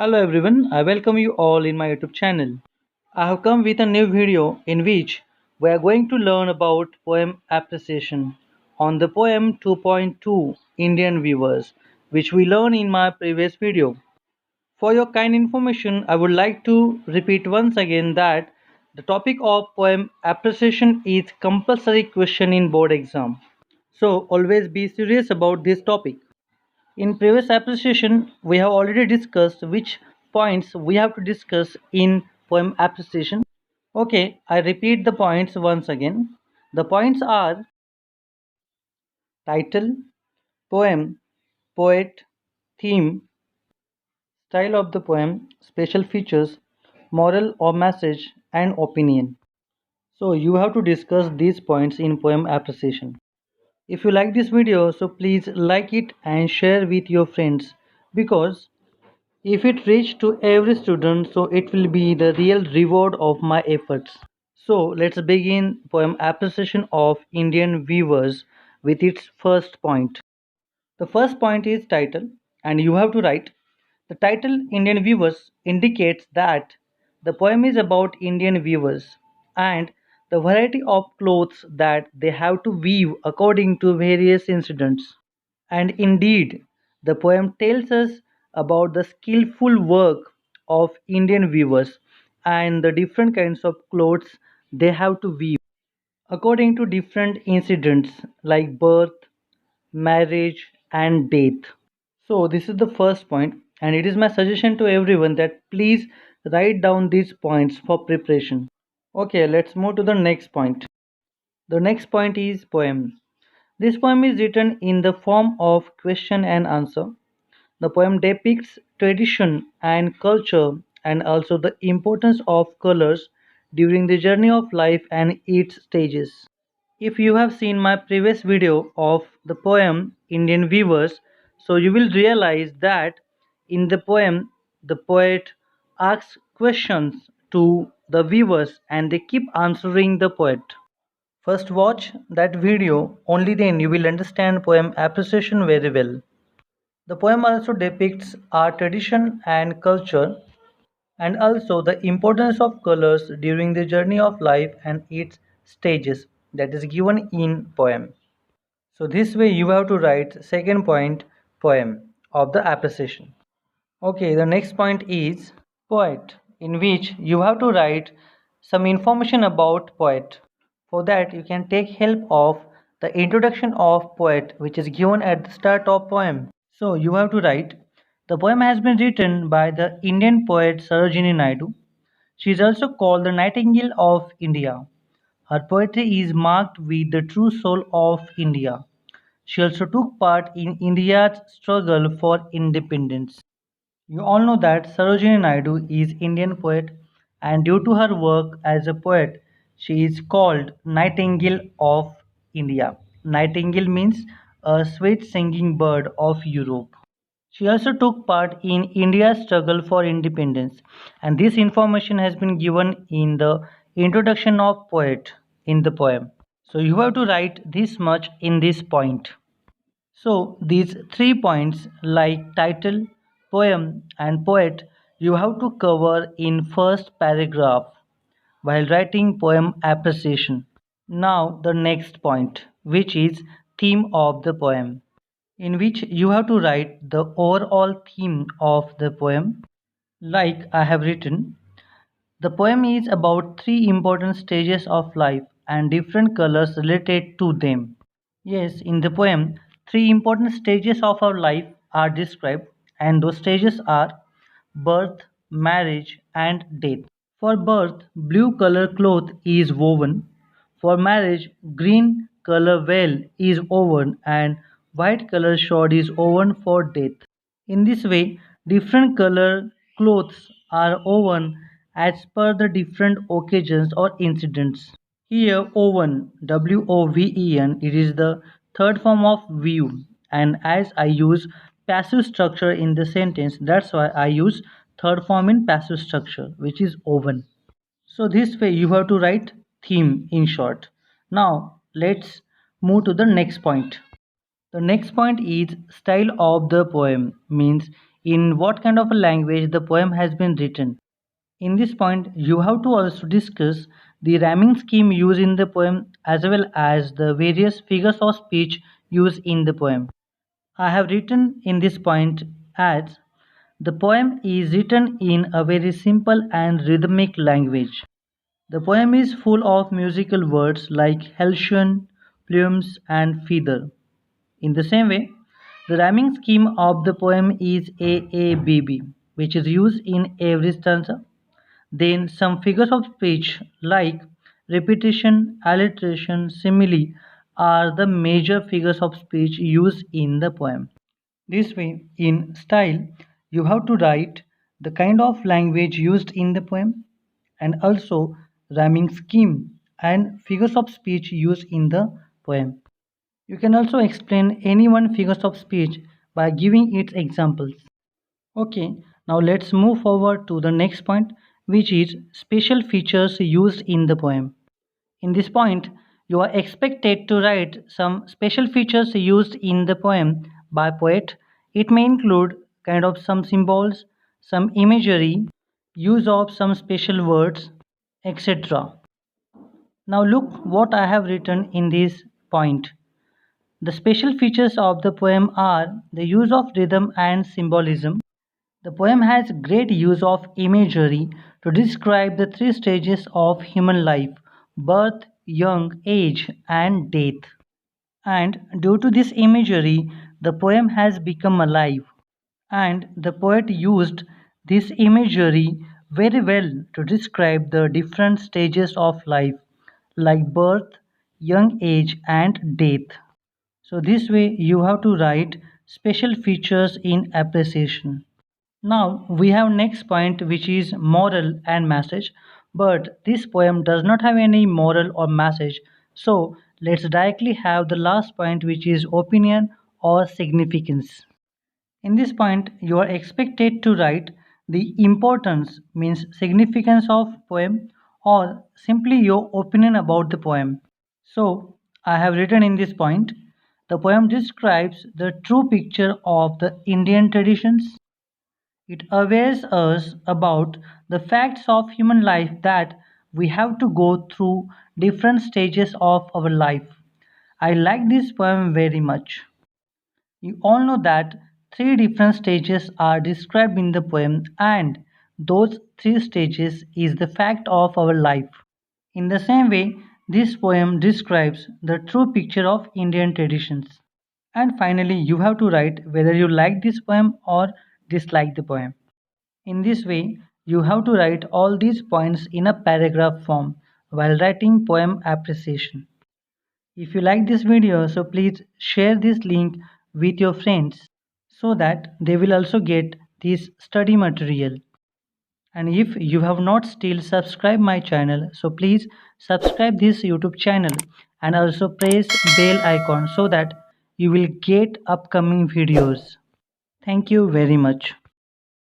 Hello everyone, I welcome you all in my YouTube channel. I have come with a new video in which we are going to learn about poem appreciation on the poem 2.2 Indian viewers, which we learned in my previous video. For your kind information, I would like to repeat once again that the topic of poem appreciation is compulsory question in board exam. So always be serious about this topic. In previous appreciation, we have already discussed which points we have to discuss in poem appreciation. Okay, I repeat the points once again. The points are title, poem, poet, theme, style of the poem, special features, moral or message, and opinion. So you have to discuss these points in poem appreciation. If you like this video, so please like it and share with your friends because if it reaches to every student, so it will be the real reward of my efforts. So let's begin poem appreciation of Indian viewers with its first point. The first point is title, and you have to write the title Indian viewers indicates that the poem is about Indian viewers and the variety of clothes that they have to weave according to various incidents. And indeed, the poem tells us about the skillful work of Indian weavers and the different kinds of clothes they have to weave according to different incidents like birth, marriage, and death. So, this is the first point, and it is my suggestion to everyone that please write down these points for preparation. Okay, let's move to the next point. The next point is poem. This poem is written in the form of question and answer. The poem depicts tradition and culture and also the importance of colors during the journey of life and its stages. If you have seen my previous video of the poem Indian Weavers, so you will realize that in the poem the poet asks questions to the weavers and they keep answering the poet. First watch that video, only then you will understand poem appreciation very well. The poem also depicts our tradition and culture and also the importance of colors during the journey of life and its stages that is given in poem. So this way you have to write second point poem of the appreciation. Okay, the next point is poet, in which you have to write some information about poet. For that you can take help of the introduction of poet which is given at the start of poem. So you have to write the poem has been written by the Indian poet Sarojini Naidu. She is also called the Nightingale of India. Her poetry is marked with the true soul of India. She also took part in India's struggle for independence. You all know that Sarojini Naidu is Indian poet and due to her work as a poet, she is called Nightingale of India. Nightingale means a sweet singing bird of Europe. She also took part in India's struggle for independence and this information has been given in the introduction of poet in the poem. So you have to write this much in this point. So these 3 points like title, poem and poet you have to cover in first paragraph while writing poem appreciation. Now the next point which is theme of the poem in which you have to write the overall theme of the poem like I have written. The poem is about three important stages of life and different colors related to them. Yes, in the poem, three important stages of our life are described, and those stages are birth, marriage, and death. For birth, blue color cloth is woven. For marriage, green color veil is woven, and white color shroud is woven for death. In this way, different color clothes are woven as per the different occasions or incidents. Here oven woven it is the third form of weave and as I use passive structure in the sentence that's why I use third form in passive structure which is oven. So this way you have to write theme in short. Now let's move to the next point. The next point is style of the poem means in what kind of a language the poem has been written. In this point, you have to also discuss the rhyming scheme used in the poem as well as the various figures of speech used in the poem. I have written in this point as the poem is written in a very simple and rhythmic language. The poem is full of musical words like halcyon, plumes, and feather. In the same way, the rhyming scheme of the poem is AABB, which is used in every stanza. Then some figures of speech like repetition, alliteration, simile are the major figures of speech used in the poem. This way, in style, you have to write the kind of language used in the poem and also rhyming scheme and figures of speech used in the poem. You can also explain any one figures of speech by giving its examples. Okay, now let's move forward to the next point, which is special features used in the poem. In this point, you are expected to write some special features used in the poem by poet. It may include kind of some symbols, some imagery, use of some special words, etc. Now look what I have written in this point. The special features of the poem are the use of rhythm and symbolism. The poem has great use of imagery to describe the three stages of human life: birth, young age, and death. And due to this imagery, the poem has become alive. And the poet used this imagery very well to describe the different stages of life, like birth, young age, and death. So, this way, you have to write special features in appreciation. Now we have next point, which is moral and message, but this poem does not have any moral or message. So let's directly have the last point, which is opinion or significance. In this point you are expected to write the importance means significance of poem or simply your opinion about the poem. So I have written in this point, the poem describes the true picture of the Indian traditions. It awares us about the facts of human life that we have to go through different stages of our life. I like this poem very much. You all know that three different stages are described in the poem, and those three stages is the fact of our life. In the same way, this poem describes the true picture of Indian traditions. And finally, you have to write whether you like this poem or dislike the poem. In this way, you have to write all these points in a paragraph form while writing poem appreciation. If you like this video, so please share this link with your friends so that they will also get this study material. And if you have not still subscribed my channel, so please subscribe this YouTube channel and also press bell icon so that you will get upcoming videos. Thank you very much.